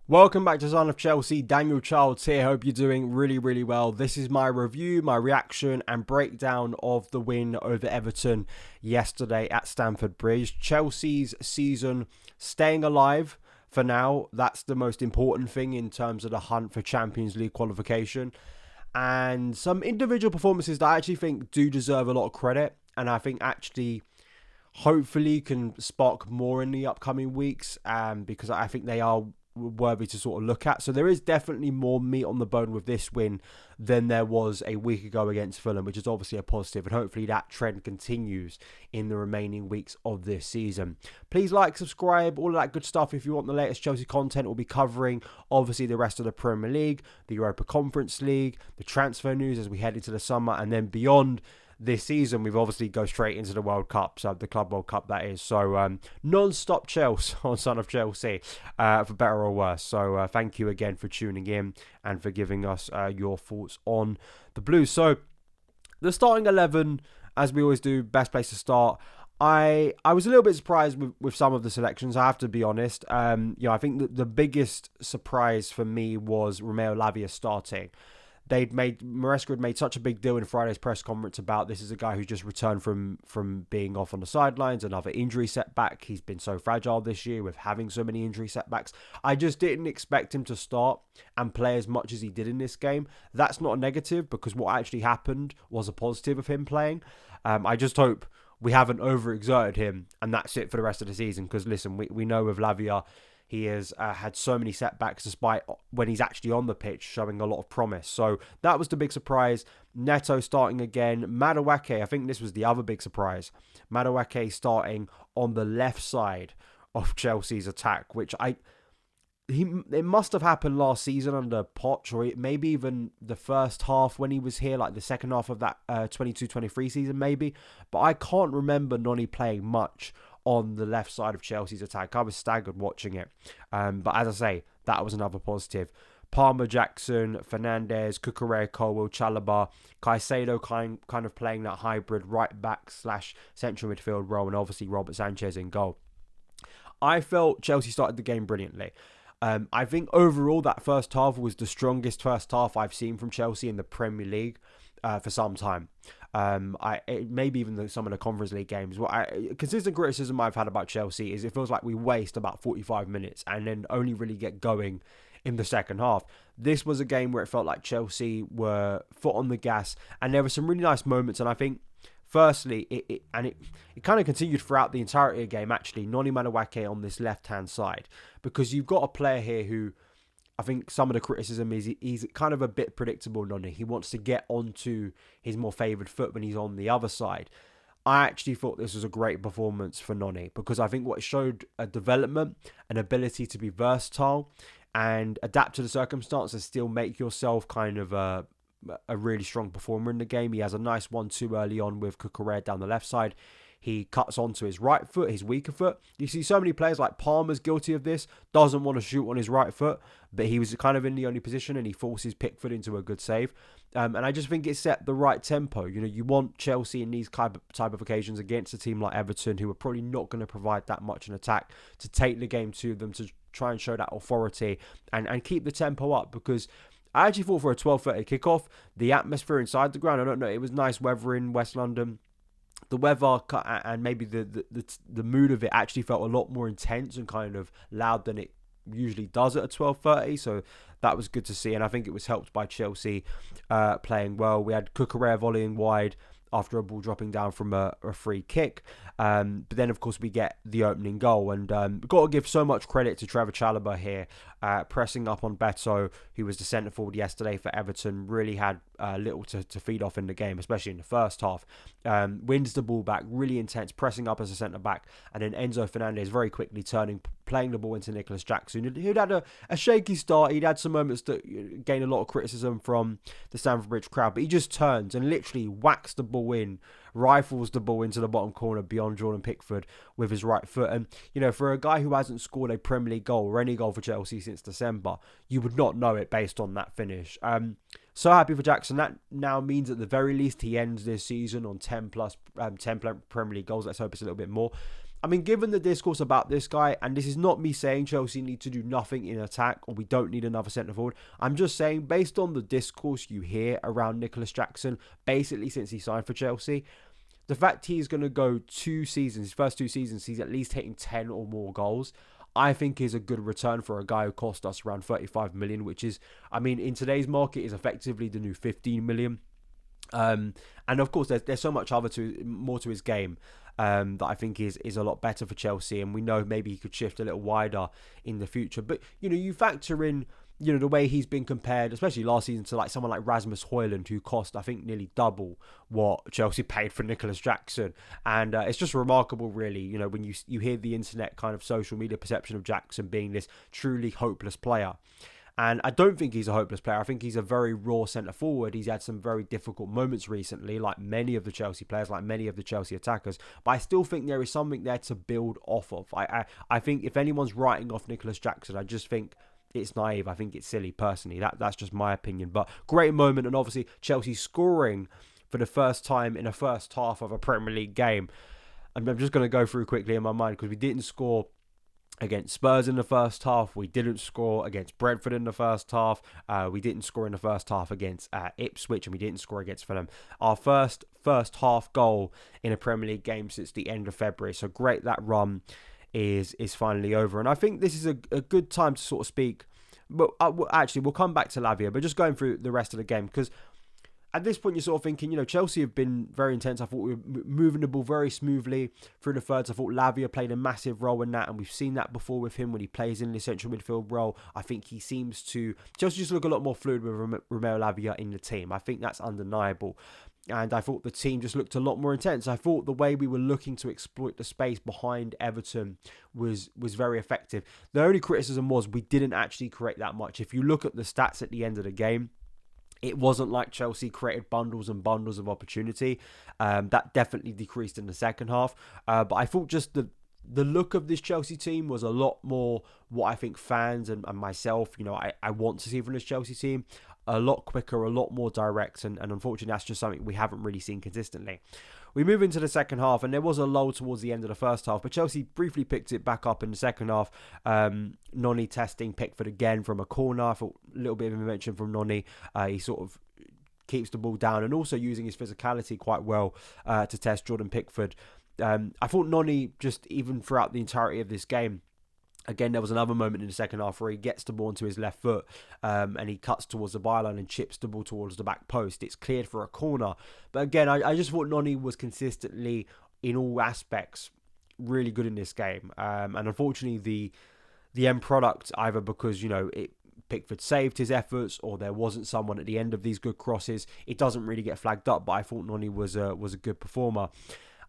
Welcome back to Son of Chelsea. Daniel Childs here. Hope you're doing really well. This is my review, my reaction and breakdown of the win over Everton yesterday at Stamford Bridge. Chelsea's season staying alive for now. That's the most important thing in terms of the hunt for Champions League qualification. And some individual performances that I actually think do deserve a lot of credit. And I think actually hopefully can spark more in the upcoming weeks because I think they are worthy to sort of look at. So there is definitely more meat on the bone with this win than there was a week ago against Fulham, which is obviously a positive, and hopefully that trend continues in the remaining weeks of this season. Please like, subscribe, all of that good stuff if you want the latest Chelsea content. We'll be covering obviously the rest of the Premier League, the Europa Conference League, the transfer news as we head into the summer, and then beyond this season, we've obviously go straight into the World Cup, so the Club World Cup that is. So non-stop Chelsea on Son of Chelsea, for better or worse. So thank you again for tuning in and for giving us your thoughts on the Blues. So the starting 11, as we always do, best place to start. I was a little bit surprised with some of the selections, I have to be honest. I think the biggest surprise for me was Romeo Lavia starting. Maresca had made such a big deal in Friday's press conference about this is a guy who's just returned from being off on the sidelines, another injury setback. He's been so fragile this year with having so many injury setbacks. I just didn't expect him to start and play as much as he did in this game. That's not a negative because what actually happened was a positive of him playing. I just hope we haven't overexerted him and that's it for the rest of the season because listen, we know with Lavia, he has had so many setbacks despite when he's actually on the pitch showing a lot of promise. So that was the big surprise. Neto starting again. Madueke, I think this was the other big surprise. Madueke starting on the left side of Chelsea's attack, which it must have happened last season under Poch, or maybe even the first half when he was here, like the second half of that 22-23 season maybe. But I can't remember Noni playing much on the left side of Chelsea's attack. I was staggered watching it. But as I say, that was another positive. Palmer, Jackson, Fernandez, Cucurella, Colwill, Chalobah, Caicedo kind of playing that hybrid right back / central midfield role, and obviously Robert Sanchez in goal. I felt Chelsea started the game brilliantly. I think overall that first half was the strongest first half I've seen from Chelsea in the Premier League for some time. Maybe even some of the Conference League games. Consistent criticism I've had about Chelsea is it feels like we waste about 45 minutes and then only really get going in the second half. This was a game where it felt like Chelsea were foot on the gas and there were some really nice moments, and I think firstly, it kind of continued throughout the entirety of the game, actually. Noni Madueke on this left-hand side, because you've got a player here who I think some of the criticism is he's kind of a bit predictable, Noni. He wants to get onto his more favoured foot when he's on the other side. I actually thought this was a great performance for Noni because I think what it showed a development, an ability to be versatile and adapt to the circumstances, still make yourself kind of a really strong performer in the game. He has a nice 1-2 early on with Cucurella down the left side. He cuts onto his right foot, his weaker foot. You see so many players like Palmer's guilty of this, doesn't want to shoot on his right foot, but he was kind of in the only position and he forces Pickford into a good save. And I just think it set the right tempo. You know, you want Chelsea in these type of occasions against a team like Everton, who are probably not going to provide that much in attack, to take the game to them, to try and show that authority and keep the tempo up, because I actually thought for a 12:30 kickoff, the atmosphere inside the ground, I don't know, it was nice weather in West London. The weather and maybe the mood of it actually felt a lot more intense and kind of loud than it usually does at a 12:30. So that was good to see, and I think it was helped by Chelsea playing well. We had Cucurella volleying wide after a ball dropping down from a free kick. But then, of course, we get the opening goal. And we've got to give so much credit to Trevor Chalobah here, pressing up on Beto, who was the centre forward yesterday for Everton. Really had little to feed off in the game, especially in the first half. Wins the ball back, really intense, pressing up as a centre-back. And then Enzo Fernandez very quickly turning, playing the ball into Nicolas Jackson, who'd had a shaky start. He'd had some moments that gained a lot of criticism from the Stamford Bridge crowd, but he just turns and literally whacks the ball in, rifles the ball into the bottom corner beyond Jordan Pickford with his right foot. And, you know, for a guy who hasn't scored a Premier League goal or any goal for Chelsea since December, you would not know it based on that finish. So happy for Jackson. That now means at the very least he ends this season on 10 Premier League goals. Let's hope it's a little bit more. I mean, given the discourse about this guy, and this is not me saying Chelsea need to do nothing in attack or we don't need another centre forward. I'm just saying, based on the discourse you hear around Nicolas Jackson, basically since he signed for Chelsea, the fact he's going to go 2 seasons, his first 2 seasons, he's at least hitting 10 or more goals, I think is a good return for a guy who cost us around 35 million, which is, I mean, in today's market is effectively the new 15 million. And of course, there's so much more to his game that I think is a lot better for Chelsea, and we know maybe he could shift a little wider in the future. But you factor in the way he's been compared, especially last season, to like someone like Rasmus Højlund, who cost I think nearly double what Chelsea paid for Nicolas Jackson, and it's just remarkable, really. When you hear the internet kind of social media perception of Jackson being this truly hopeless player. And I don't think he's a hopeless player. I think he's a very raw centre-forward. He's had some very difficult moments recently, like many of the Chelsea players, like many of the Chelsea attackers. But I still think there is something there to build off of. I think if anyone's writing off Nicolas Jackson, I just think it's naive. I think it's silly, personally. That's just my opinion. But great moment, and obviously Chelsea scoring for the first time in a first half of a Premier League game. And I'm just going to go through quickly in my mind, because we didn't score against Spurs in the first half. We didn't score against Brentford in the first half. We didn't score in the first half against Ipswich, and we didn't score against Fulham. Our first half goal in a Premier League game since the end of February. So great that run is finally over. And I think this is a good time to sort of speak. But actually, we'll come back to Lavia, but just going through the rest of the game, because at this point, you're sort of thinking, Chelsea have been very intense. I thought we were moving the ball very smoothly through the thirds. I thought Lavia played a massive role in that, and we've seen that before with him when he plays in the central midfield role. I think he seems to Chelsea just look a lot more fluid with Romeo Lavia in the team. I think that's undeniable. And I thought the team just looked a lot more intense. I thought the way we were looking to exploit the space behind Everton was very effective. The only criticism was we didn't actually create that much. If you look at the stats at the end of the game, it wasn't like Chelsea created bundles and bundles of opportunity. That definitely decreased in the second half. But I thought just the look of this Chelsea team was a lot more what I think fans and myself, I want to see from this Chelsea team. A lot quicker, a lot more direct. And unfortunately, that's just something we haven't really seen consistently. We move into the second half, and there was a lull towards the end of the first half, but Chelsea briefly picked it back up in the second half. Noni testing Pickford again from a corner. I thought a little bit of invention from Noni. He sort of keeps the ball down and also using his physicality quite well to test Jordan Pickford. I thought Noni, just even throughout the entirety of this game, again, there was another moment in the second half where he gets the ball onto his left foot and he cuts towards the byline and chips the ball towards the back post. It's cleared for a corner. But again, I just thought Noni was consistently, in all aspects, really good in this game. And unfortunately, the end product, either because, Pickford saved his efforts or there wasn't someone at the end of these good crosses, it doesn't really get flagged up. But I thought Noni was a good performer.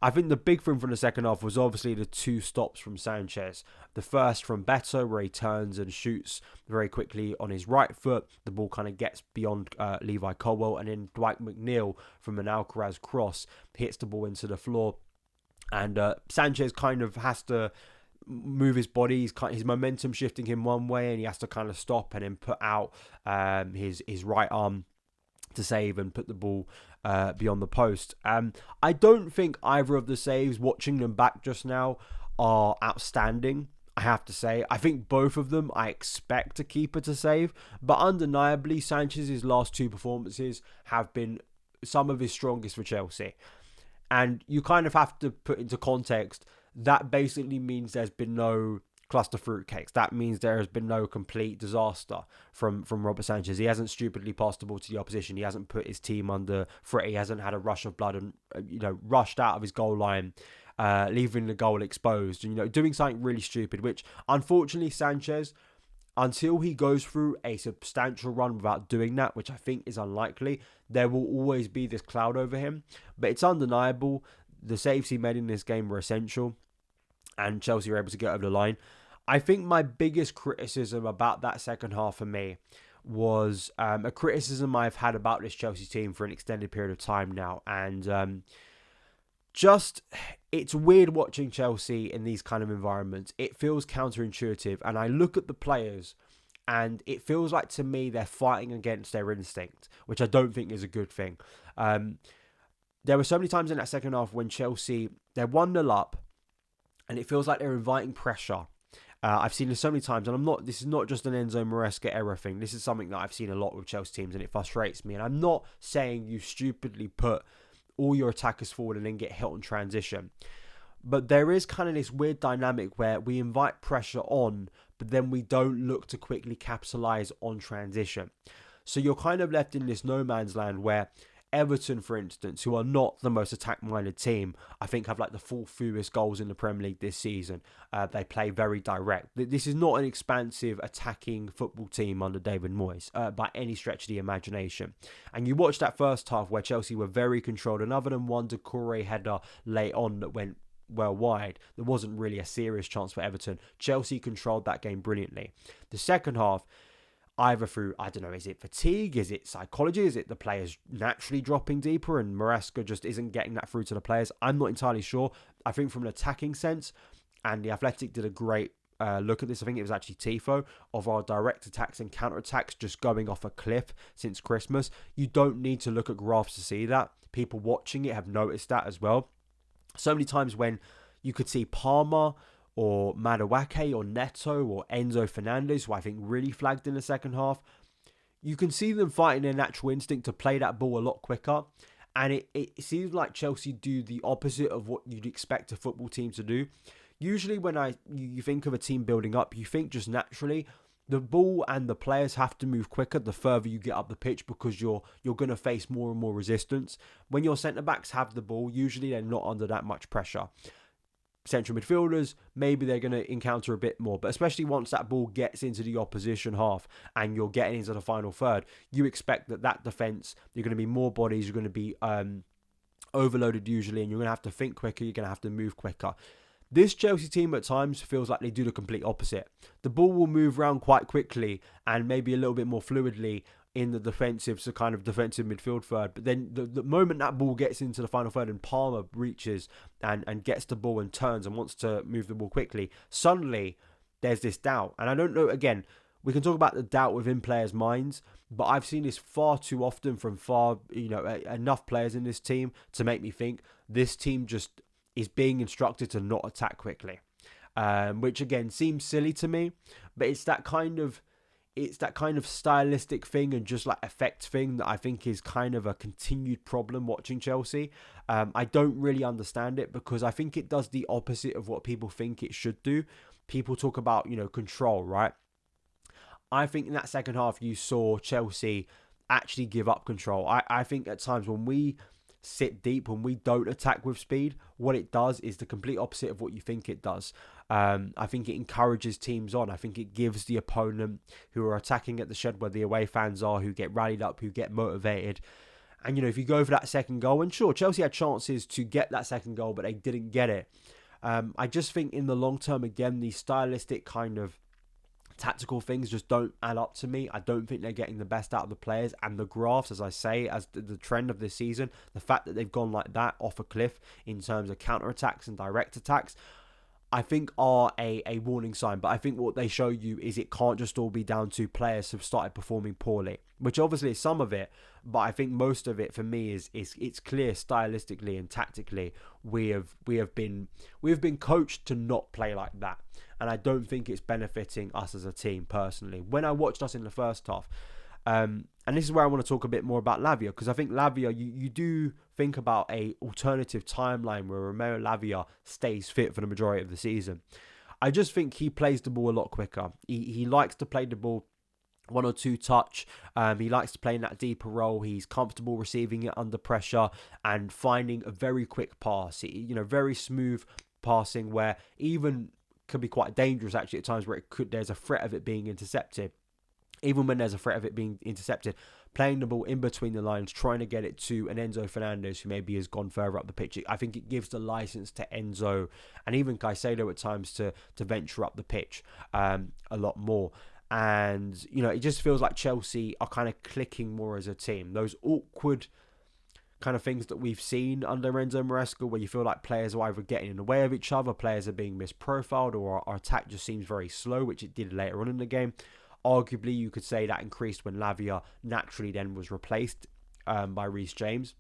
I think the big thing from the second half was obviously the 2 stops from Sanchez. The first from Beto, where he turns and shoots very quickly on his right foot. The ball kind of gets beyond Levi Colwill, and then Dwight McNeil from an Alcaraz cross hits the ball into the floor. And Sanchez kind of has to move his body. His momentum shifting him one way, and he has to kind of stop and then put out his right arm to save and put the ball beyond the post. I don't think either of the saves, watching them back just now, are outstanding, I have to say. I think both of them I expect a keeper to save, but undeniably Sanchez's last 2 performances have been some of his strongest for Chelsea. And you kind of have to put into context that basically means there's been no cluster fruitcakes. That means there has been no complete disaster from Robert Sanchez. He hasn't stupidly passed the ball to the opposition. He hasn't put his team under threat. He hasn't had a rush of blood and rushed out of his goal line, leaving the goal exposed and doing something really stupid, which unfortunately Sanchez, until he goes through a substantial run without doing that, which I think is unlikely, there will always be this cloud over him. But it's undeniable the saves he made in this game were essential, and Chelsea were able to get over the line. I think my biggest criticism about that second half for me was a criticism I've had about this Chelsea team for an extended period of time now. And it's weird watching Chelsea in these kind of environments. It feels counterintuitive. And I look at the players and it feels like, to me, they're fighting against their instinct, which I don't think is a good thing. There were so many times in that second half when Chelsea, they're 1-0 up, and it feels like they're inviting pressure. I've seen this so many times, and this is not just an Enzo Maresca era thing. This is something that I've seen a lot with Chelsea teams, and it frustrates me. And I'm not saying you stupidly put all your attackers forward and then get hit on transition. But there is kind of this weird dynamic where we invite pressure on, but then we don't look to quickly capitalise on transition. So you're kind of left in this no man's land where Everton, for instance, who are not the most attack-minded team, I think have like the fourth fewest goals in the Premier League this season. They play very direct. This is not an expansive attacking football team under David Moyes by any stretch of the imagination. And you watch that first half where Chelsea were very controlled, and other than one Doucouré header late on that went well wide, there wasn't really a serious chance for Everton. Chelsea controlled that game brilliantly. The second half, either through, I don't know, is it fatigue? Is it psychology? Is it the players naturally dropping deeper and Maresca just isn't getting that through to the players? I'm not entirely sure. I think from an attacking sense, and the Athletic did a great look at this. I think it was actually Tifo, of our direct attacks and counter-attacks just going off a cliff since Christmas. You don't need to look at graphs to see that. People watching it have noticed that as well. So many times when you could see Palmer or Madueke or Neto or Enzo Fernandez, who I think really flagged in the second half, you can see them fighting their natural instinct to play that ball a lot quicker. And it seems like Chelsea do the opposite of what you'd expect a football team to do. Usually when you think of a team building up, you think just naturally the ball and the players have to move quicker the further you get up the pitch, because you're going to face more and more resistance. When your centre-backs have the ball, usually they're not under that much pressure. Central midfielders, maybe they're going to encounter a bit more, but especially once that ball gets into the opposition half and you're getting into the final third, you expect that defence, you're going to be more bodies, you're going to be overloaded usually, and you're going to have to think quicker, you're going to have to move quicker. This Chelsea team at times feels like they do the complete opposite. The ball will move around quite quickly and maybe a little bit more fluidly in the defensive, so kind of defensive midfield third. But then the moment that ball gets into the final third and Palmer reaches and gets the ball and turns and wants to move the ball quickly, suddenly there's this doubt. And I don't know, again, we can talk about the doubt within players' minds, but I've seen this far too often from enough players in this team to make me think this team just is being instructed to not attack quickly. Which again seems silly to me, but it's that kind of stylistic thing and just like effect thing that I think is kind of a continued problem watching Chelsea. I don't really understand it because I think it does the opposite of what people think it should do. People talk about, control, right? I think in that second half you saw Chelsea actually give up control. I think at times when we sit deep, when we don't attack with speed, what it does is the complete opposite of what you think it does. I think it encourages teams on. I think it gives the opponent who are attacking at the shed where the away fans are, who get rallied up, who get motivated. And, if you go for that second goal, and sure, Chelsea had chances to get that second goal, but they didn't get it. I just think in the long term, again, these stylistic kind of tactical things just don't add up to me. I don't think they're getting the best out of the players, and the graphs, as I say, as the trend of this season, the fact that they've gone like that off a cliff in terms of counter-attacks and direct attacks, I think are a warning sign. But I think what they show you is it can't just all be down to players who've started performing poorly, which obviously is some of it, but I think most of it for me is it's clear stylistically and tactically we have been coached to not play like that. And I don't think it's benefiting us as a team personally. When I watched us in the first half, and this is where I want to talk a bit more about Lavia, because I think Lavia, you do think about a alternative timeline where Romeo Lavia stays fit for the majority of the season. I just think he plays the ball a lot quicker. He likes to play the ball one or two touch. He likes to play in that deeper role. He's comfortable receiving it under pressure and finding a very quick pass. Very smooth passing where even can be quite dangerous actually at times where there's a threat of it being intercepted. Even when there's a threat of it being intercepted, playing the ball in between the lines, trying to get it to an Enzo Fernandez who maybe has gone further up the pitch. I think it gives the license to Enzo and even Caicedo at times to venture up the pitch a lot more. And, it just feels like Chelsea are kind of clicking more as a team. Those awkward kind of things that we've seen under Enzo Maresca, where you feel like players are either getting in the way of each other, players are being misprofiled, or our attack just seems very slow, which it did later on in the game. Arguably, you could say that increased when Lavia naturally then was replaced by Reece James.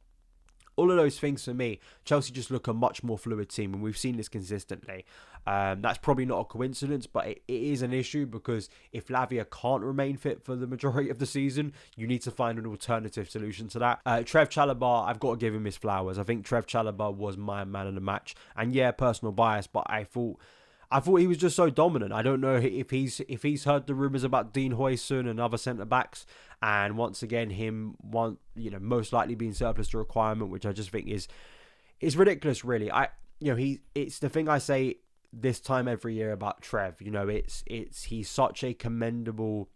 All of those things for me, Chelsea just look a much more fluid team, and we've seen this consistently. That's probably not a coincidence, but it is an issue because if Lavia can't remain fit for the majority of the season, you need to find an alternative solution to that. Trev Chalobah, I've got to give him his flowers. I think Trev Chalobah was my man of the match, and yeah, personal bias, but I thought he was just so dominant. I don't know if he's heard the rumours about Dean Huijsen and other centre backs, and once again most likely being surplus to requirement, which I just think is ridiculous. Really, it's the thing I say this time every year about Trev. He's such a commendable,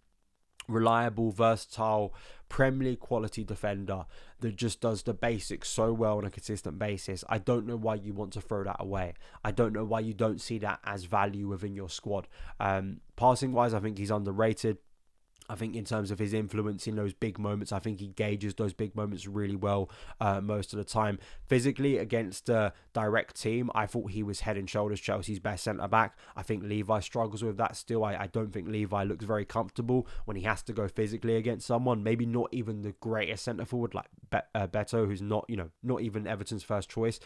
reliable, versatile, Premier League quality defender that just does the basics so well on a consistent basis. I don't know why you want to throw that away. I don't know why you don't see that as value within your squad. Passing wise, I think he's underrated. I think in terms of his influence in those big moments, I think he gauges those big moments really well most of the time. Physically, against a direct team, I thought he was head and shoulders Chelsea's best centre-back. I think Levi struggles with that still. I don't think Levi looks very comfortable when he has to go physically against someone. Maybe not even the greatest centre-forward like Beto, who's not even Everton's first choice.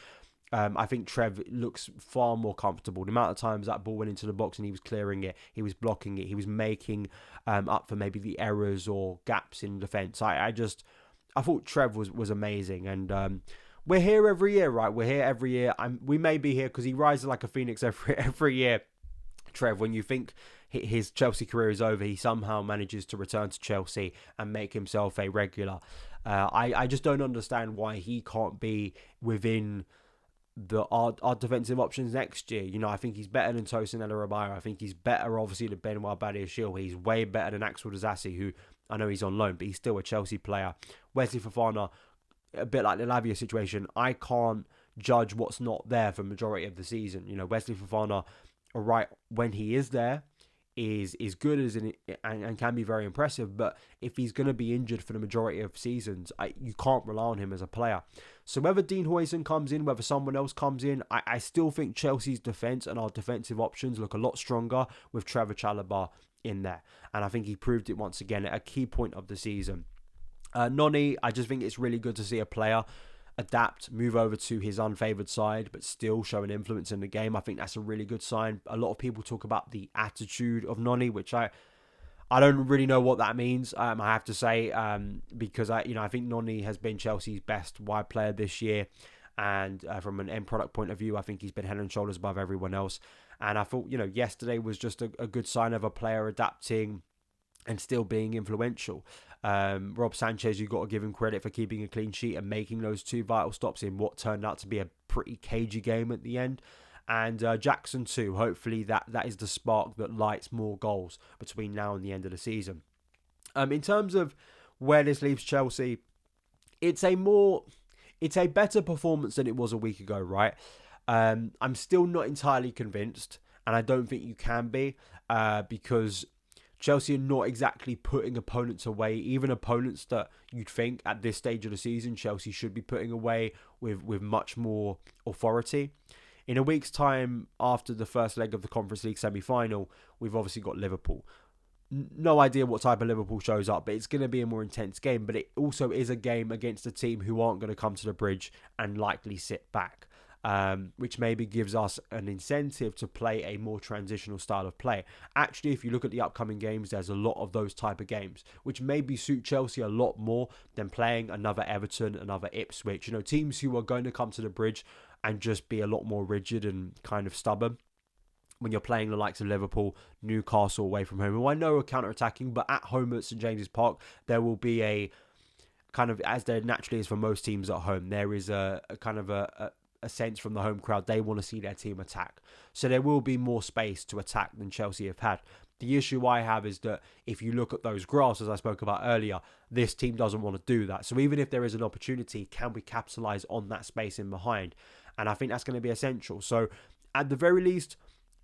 I think Trev looks far more comfortable. The amount of times that ball went into the box and he was clearing it, he was blocking it, he was making up for maybe the errors or gaps in defence. I thought Trev was amazing, and we're here every year, right? We're here every year. We may be here because he rises like a phoenix every year. Trev, when you think his Chelsea career is over, he somehow manages to return to Chelsea and make himself a regular. I just don't understand why he can't be within our defensive options next year. I think he's better than Tosin Elorabaya. I think he's better, obviously, than Benoit Badiashile. He's way better than Axel Disasi, who I know he's on loan, but he's still a Chelsea player. Wesley Fofana, a bit like the Lavia situation, I can't judge what's not there for the majority of the season. Wesley Fofana, right, when he is there, is good and can be very impressive, but if he's going to be injured for the majority of seasons, you can't rely on him as a player. So whether Dean Huijsen comes in, whether someone else comes in, I still think Chelsea's defence and our defensive options look a lot stronger with Trevor Chalobah in there, and I think he proved it once again at a key point of the season. Noni, I just think it's really good to see a player adapt, move over to his unfavoured side, but still show an influence in the game. I think that's a really good sign. A lot of people talk about the attitude of Noni, which I don't really know what that means. I have to say, because I think Noni has been Chelsea's best wide player this year, and from an end product point of view, I think he's been head and shoulders above everyone else. And I thought, yesterday was just a good sign of a player adapting and still being influential. Rob Sanchez, you've got to give him credit for keeping a clean sheet and making those two vital stops in what turned out to be a pretty cagey game at the end. And Jackson too. Hopefully that is the spark that lights more goals between now and the end of the season. In terms of where this leaves Chelsea, it's a better performance than it was a week ago, right? I'm still not entirely convinced, and I don't think you can be, because Chelsea are not exactly putting opponents away, even opponents that you'd think at this stage of the season Chelsea should be putting away with much more authority. In a week's time, after the first leg of the Conference League semi-final, we've obviously got Liverpool. No idea what type of Liverpool shows up, but it's going to be a more intense game. But it also is a game against a team who aren't going to come to the bridge and likely sit back. Which maybe gives us an incentive to play a more transitional style of play. Actually, if you look at the upcoming games, there's a lot of those type of games, which maybe suit Chelsea a lot more than playing another Everton, another Ipswich. Teams who are going to come to the bridge and just be a lot more rigid and kind of stubborn. When you're playing the likes of Liverpool, Newcastle away from home, who I know are counter-attacking, but at home at St James's Park, there will be a kind of, as there naturally is for most teams at home, there is a kind of a sense from the home crowd, they want to see their team attack. So there will be more space to attack than Chelsea have had. The issue I have is that if you look at those graphs, as I spoke about earlier, this team doesn't want to do that. So even if there is an opportunity, can we capitalise on that space in behind? And I think that's going to be essential. So at the very least,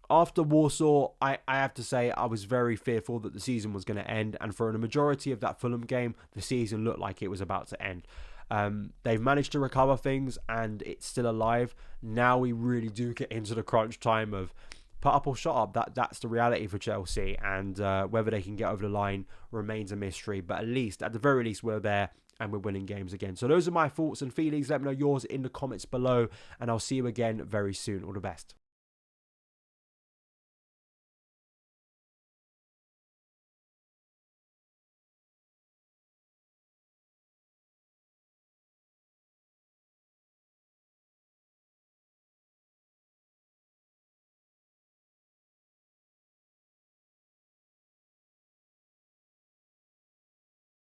after Warsaw, I have to say I was very fearful that the season was going to end. And for the majority of that Fulham game, the season looked like it was about to end. They've managed to recover things and it's still alive. Now we really do get into the crunch time of put up or shut up. That's the reality for Chelsea, and whether they can get over the line remains a mystery. But at the very least, we're there and we're winning games again. So those are my thoughts and feelings. Let me know yours in the comments below, and I'll see you again very soon. All the best.